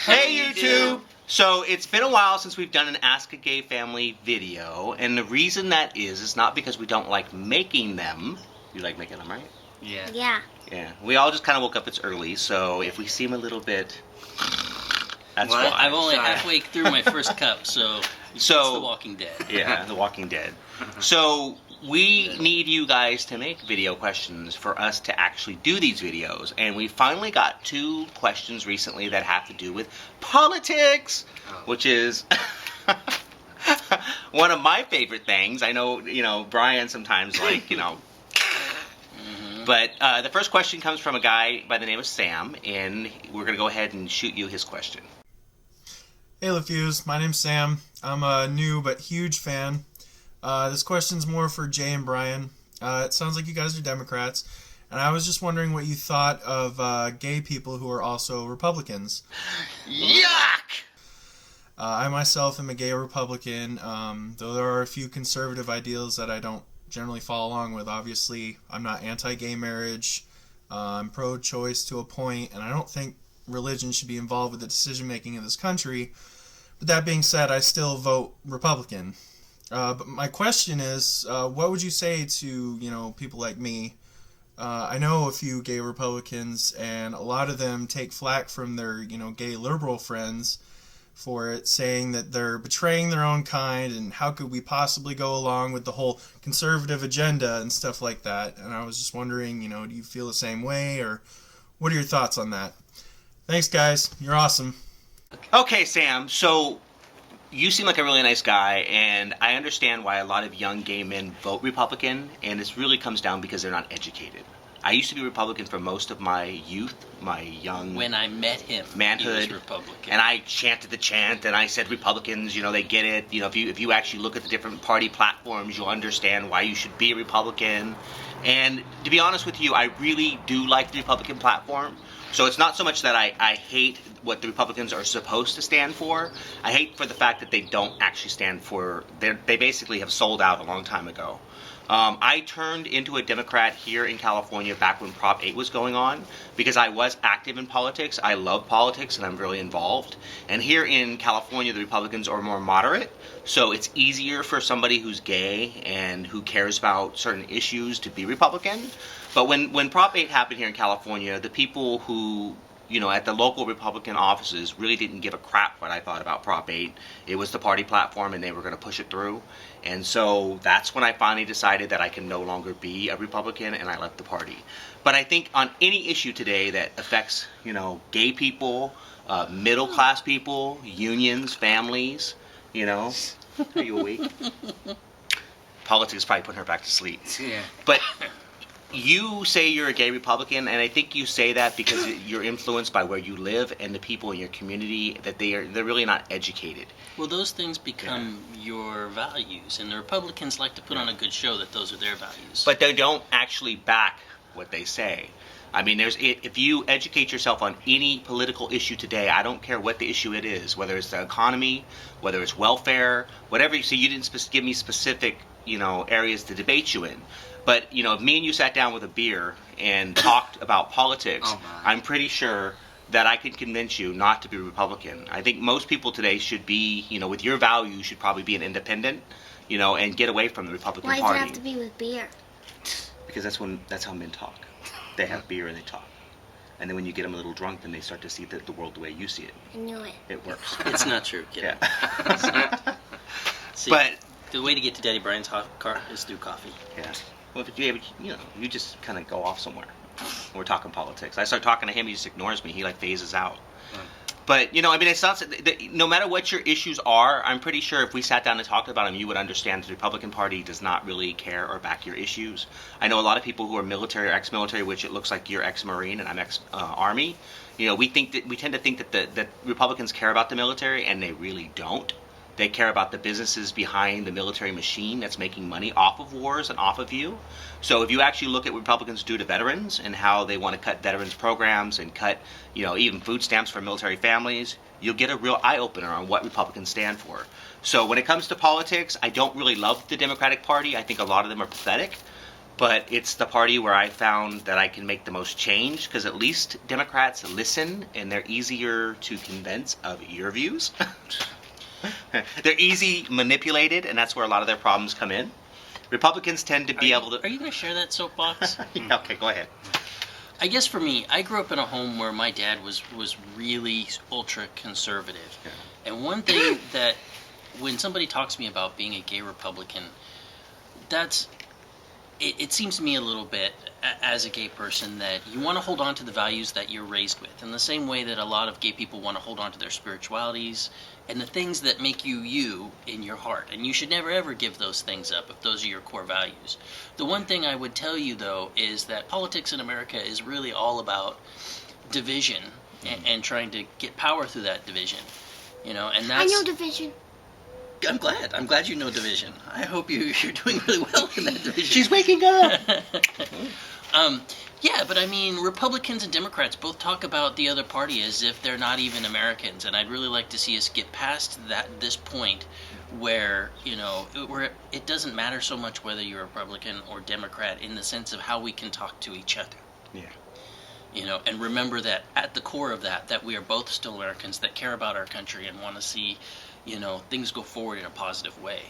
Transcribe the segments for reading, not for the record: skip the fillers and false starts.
Hey YouTube! So it's been a while since we've done an Ask a Gay Family video, and the reason that is not because we don't like making them. You like making them, right? Yeah. Yeah. Yeah. We all just kind of woke up, it's early, so if we seem a little bit... That's why. I'm only halfway through my first cup, so it's The Walking Dead. Yeah, The Walking Dead. So we need you guys to make video questions for us to actually do these videos, and we finally got 2 questions recently that have to do with politics, which is one of my favorite things. I know, Bryan sometimes But the first question comes from a guy by the name of Sam, and we're going to go ahead and shoot you his question. Hey LaFuse, my name's Sam. I'm a new but huge fan. This question's more for Jay and Bryan. It sounds like you guys are Democrats, and I was just wondering what you thought of gay people who are also Republicans. Yuck! I myself am a gay Republican, though there are a few conservative ideals that I don't generally follow along with. Obviously, I'm not anti-gay marriage. I'm pro-choice to a point, and I don't think religion should be involved with the decision-making in this country. But that being said, I still vote Republican. But my question is, what would you say to, people like me? I know a few gay Republicans, and a lot of them take flack from their, gay liberal friends for it, saying that they're betraying their own kind, and how could we possibly go along with the whole conservative agenda and stuff like that. And I was just wondering, do you feel the same way, or what are your thoughts on that? Thanks, guys. You're awesome. Okay, Sam, so you seem like a really nice guy, and I understand why a lot of young gay men vote Republican, and this really comes down because they're not educated. I used to be Republican for most of my youth, my young... When I met him, manhood, he was Republican. And I chanted the chant, and I said Republicans, they get it. If you actually look at the different party platforms, you'll understand why you should be a Republican. And to be honest with you, I really do like the Republican platform. So it's not so much that I hate what the Republicans are supposed to stand for. I hate for the fact that they don't actually stand for... They basically have sold out a long time ago. I turned into a Democrat here in California back when Prop 8 was going on because I was active in politics. I love politics and I'm really involved. And here in California, the Republicans are more moderate, so it's easier for somebody who's gay and who cares about certain issues to be Republican. But when Prop 8 happened here in California, the people who at the local Republican offices really didn't give a crap what I thought about Prop 8. It was the party platform and they were going to push it through. And so that's when I finally decided that I can no longer be a Republican, and I left the party. But I think on any issue today that affects, gay people, middle class people, unions, families, are you awake? Politics is probably putting her back to sleep. Yeah. But you say you're a gay Republican, and I think you say that because you're influenced by where you live and the people in your community, that they're really not educated. Well, those things become your values, and the Republicans like to put on a good show that those are their values. But they don't actually back what they say. I mean, if you educate yourself on any political issue today, I don't care what the issue it is, whether it's the economy, whether it's welfare, whatever. So you didn't give me specific, areas to debate you in. But, if me and you sat down with a beer and talked about politics, I'm pretty sure that I could convince you not to be Republican. I think most people today should be, with your values, should probably be an independent, and get away from the Republican Party. Why does it have to be with beer? Because that's how men talk. They have beer and they talk. And then when you get them a little drunk, then they start to see the world the way you see it. I knew it. It works. It's not true, kid. Yeah. See, but the way to get to Daddy Bryan's car is through coffee. Yeah. Well, you just kind of go off somewhere. We're talking politics. I start talking to him, he just ignores me. He phases out. But it's not. No matter what your issues are, I'm pretty sure if we sat down and talked about them, you would understand the Republican Party does not really care or back your issues. I know a lot of people who are military or ex-military, which it looks like you're ex-Marine and I'm ex-Army. We tend to think that Republicans care about the military, and they really don't. They care about the businesses behind the military machine that's making money off of wars and off of you. So if you actually look at what Republicans do to veterans and how they want to cut veterans programs and cut, even food stamps for military families, you'll get a real eye-opener on what Republicans stand for. So when it comes to politics, I don't really love the Democratic Party. I think a lot of them are pathetic. but it's the party where I found that I can make the most change, because at least Democrats listen and they're easier to convince of your views. They're easy manipulated, and that's where a lot of their problems come in. Republicans tend to be able to... Are you going to share that soapbox? Yeah, okay, go ahead. I guess for me, I grew up in a home where my dad was really ultra conservative. Yeah. And one thing that when somebody talks to me about being a gay Republican, it seems to me a little bit, as a gay person, that you want to hold on to the values that you're raised with, in the same way that a lot of gay people want to hold on to their spiritualities and the things that make you you in your heart. And you should never ever give those things up if those are your core values. The one thing I would tell you, though, is that politics in America is really all about division and trying to get power through that division. You know, and that's... I know division. I'm glad you know division. I hope you're doing really well in that division. She's waking up! Yeah, but I mean, Republicans and Democrats both talk about the other party as if they're not even Americans, and I'd really like to see us get past this point where, you know, where it doesn't matter so much whether you're Republican or Democrat in the sense of how we can talk to each other. Yeah. You know, and remember that at the core of that we are both still Americans that care about our country and want to see, you know, things go forward in a positive way.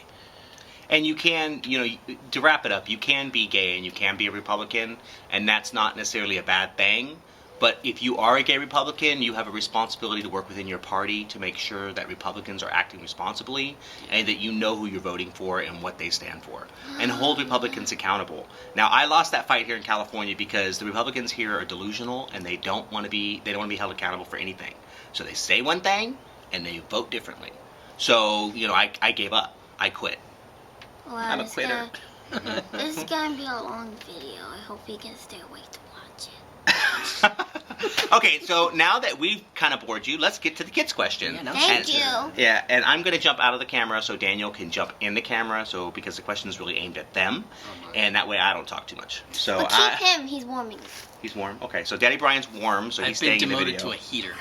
And you can, you know, to wrap it up, you can be gay and you can be a Republican, and that's not necessarily a bad thing. But if you are a gay Republican, you have a responsibility to work within your party to make sure that Republicans are acting responsibly and that you know who you're voting for and what they stand for, and hold Republicans accountable. Now, I lost that fight here in California because the Republicans here are delusional and they don't want to be held accountable for anything. So they say one thing and they vote differently. So, you know, I gave up. I quit. Well, I'm a quitter. This is gonna be a long video. I hope you can stay awake to watch it. Okay, so now that we've kind of bored you, let's get to the kids' question. Yeah, no, Thank you. Yeah, and I'm going to jump out of the camera so Daniel can jump in the camera, so because the question is really aimed at them, and that way I don't talk too much. So But keep him. He's warming. He's warm. Okay, so Daddy Brian's warm, so he's I've been staying in the demoted video. to a heater.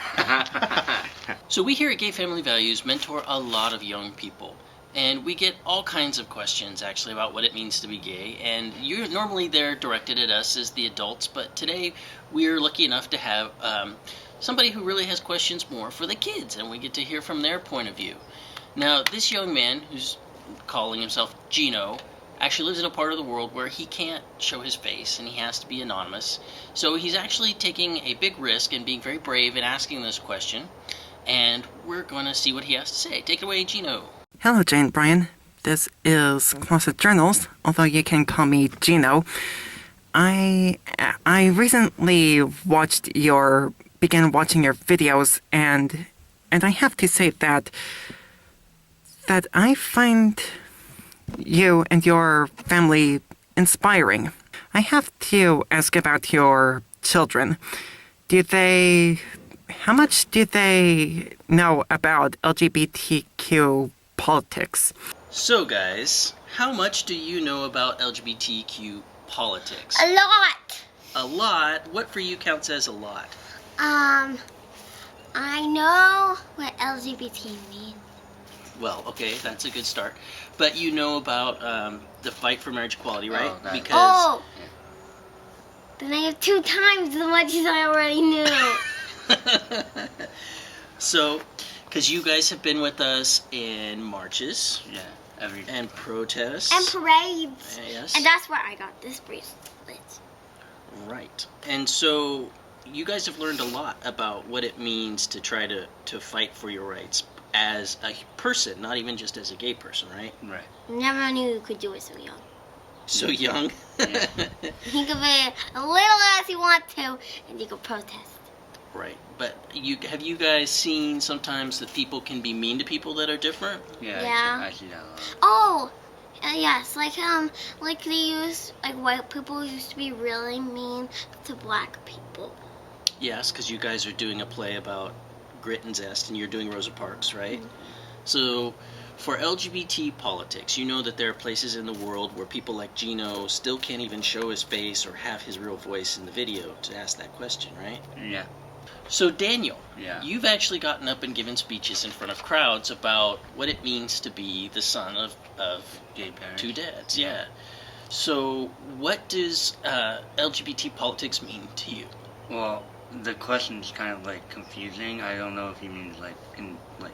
So we here at Gay Family Values mentor a lot of young people. And we get all kinds of questions, actually, about what it means to be gay. And normally they're directed at us as the adults, but today we're lucky enough to have somebody who really has questions more for the kids, and we get to hear from their point of view. Now, this young man, who's calling himself Gino, actually lives in a part of the world where he can't show his face, and he has to be anonymous. So he's actually taking a big risk and being very brave in asking this question, and we're going to see what he has to say. Take it away, Gino. Hello, Jane Bryan. This is Closet Journals, although you can call me Gino. I recently began watching your videos, and I have to say that I find you and your family inspiring. I have to ask about your children. How much do they know about LGBTQ politics? So, guys, how much do you know about LGBTQ politics? A lot. A lot? What for you counts as a lot? I know what LGBT means. Well, okay, that's a good start. But you know about the fight for marriage equality, right? Oh, right. Because Oh! Then I have 2 times as much as I already knew. So, because you guys have been with us in marches Yeah, every day. and protests. And parades. Yes. And that's where I got this bracelet. Right. And so you guys have learned a lot about what it means to try to fight for your rights as a person, not even just as a gay person, right? Right. Never knew you could do it so young. So young. Yeah. You can be a little as you want to, and you can protest. Right. But have you guys seen sometimes that people can be mean to people that are different? Yeah. Yeah. I see that a lot. Oh, yes, like white people used to be really mean to black people. Yes, because you guys are doing a play about grit and zest, and you're doing Rosa Parks, right? Mm-hmm. So, for LGBT politics, you know that there are places in the world where people like Gino still can't even show his face or have his real voice in the video to ask that question, right? Yeah. So, Daniel, Yeah. you've actually gotten up and given speeches in front of crowds about what it means to be the son of Gay parents. 2 dads, yeah. So, what does LGBT politics mean to you? Well, the question is kind of like confusing. I don't know if he means like in like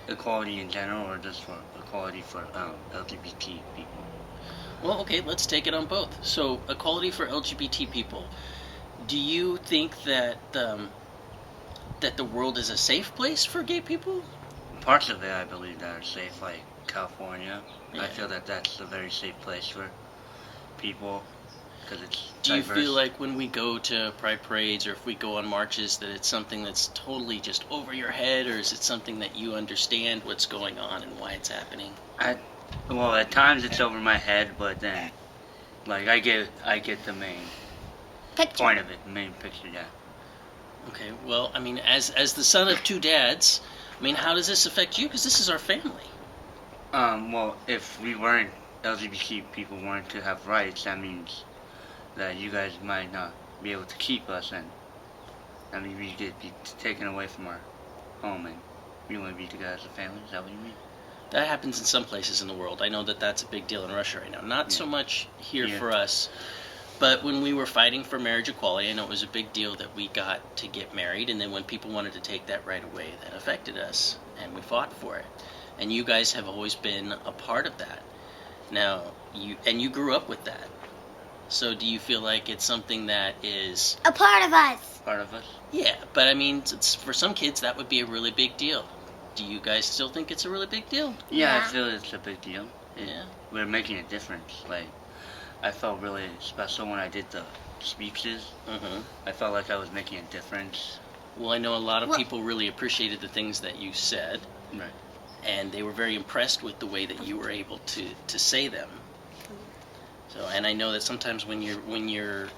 equality in general or just for equality for LGBT people. Well, okay, let's take it on both. So, equality for LGBT people. Do you think that that the world is a safe place for gay people? Parts of it, I believe, that are safe, like California. Yeah. I feel that that's a very safe place for people because it's Do you diverse. feel like when we go to pride parades or if we go on marches that it's something that's totally just over your head, or is it something that you understand what's going on and why it's happening? Well, at times it's over my head, but then, like, I get the main Picture. point of it, the main picture, yeah. Okay, well, I mean, as the son of two dads, I mean, how does this affect you? Because this is our family. Well, if we weren't, LGBT people weren't to have rights, that means that you guys might not be able to keep us, and I mean, we could be taken away from our home, and we wouldn't be together as a family. Is that what you mean? That happens in some places in the world. I know that that's a big deal in Russia right now. Not so much here Yeah. for us. But when we were fighting for marriage equality, I know it was a big deal that we got to get married. And then when people wanted to take that right away, that affected us. And we fought for it. And you guys have always been a part of that. Now, you grew up with that. So do you feel like it's something that is... A part of us. Part of us? Yeah, but I mean, for some kids, that would be a really big deal. Do you guys still think it's a really big deal? Yeah, Yeah. I feel it's a big deal. Yeah. We're making a difference. Like, I felt really special when I did the speeches. Mm-hmm. I felt like I was making a difference. Well, I know a lot of Well- people really appreciated the things that you said, Right. and they were very impressed with the way that you were able to say them. So, and I know that sometimes when you're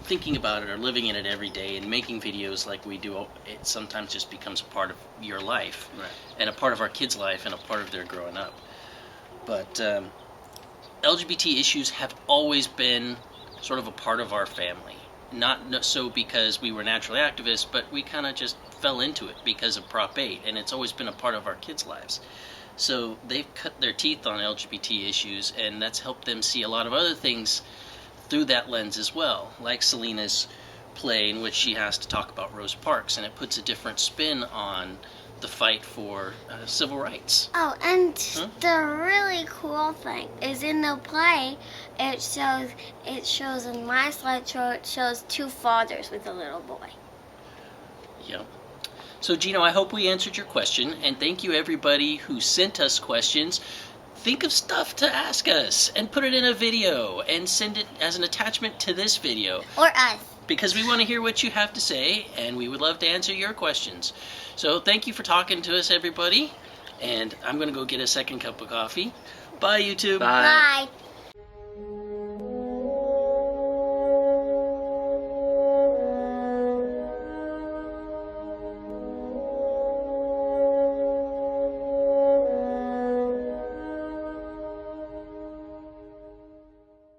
thinking about it or living in it every day and making videos like we do, it sometimes just becomes a part of your life, Right. and a part of our kids' life, and a part of their growing up. But LGBT issues have always been sort of a part of our family. Not so because we were naturally activists, but we kind of just fell into it because of Prop 8, and it's always been a part of our kids' lives. So they've cut their teeth on LGBT issues, and that's helped them see a lot of other things through that lens as well, like Selena's play in which she has to talk about Rosa Parks, and it puts a different spin on the fight for civil rights. Oh, and Huh? the really cool thing is in the play, it shows in my slideshow, it shows two fathers with a little boy. Yeah. So, Gino, I hope we answered your question, and thank you everybody who sent us questions. Think of stuff to ask us and put it in a video and send it as an attachment to this video, Or us. because we want to hear what you have to say, and we would love to answer your questions. So thank you for talking to us, everybody, and I'm going to go get a second cup of coffee. Bye, YouTube. Bye. Bye.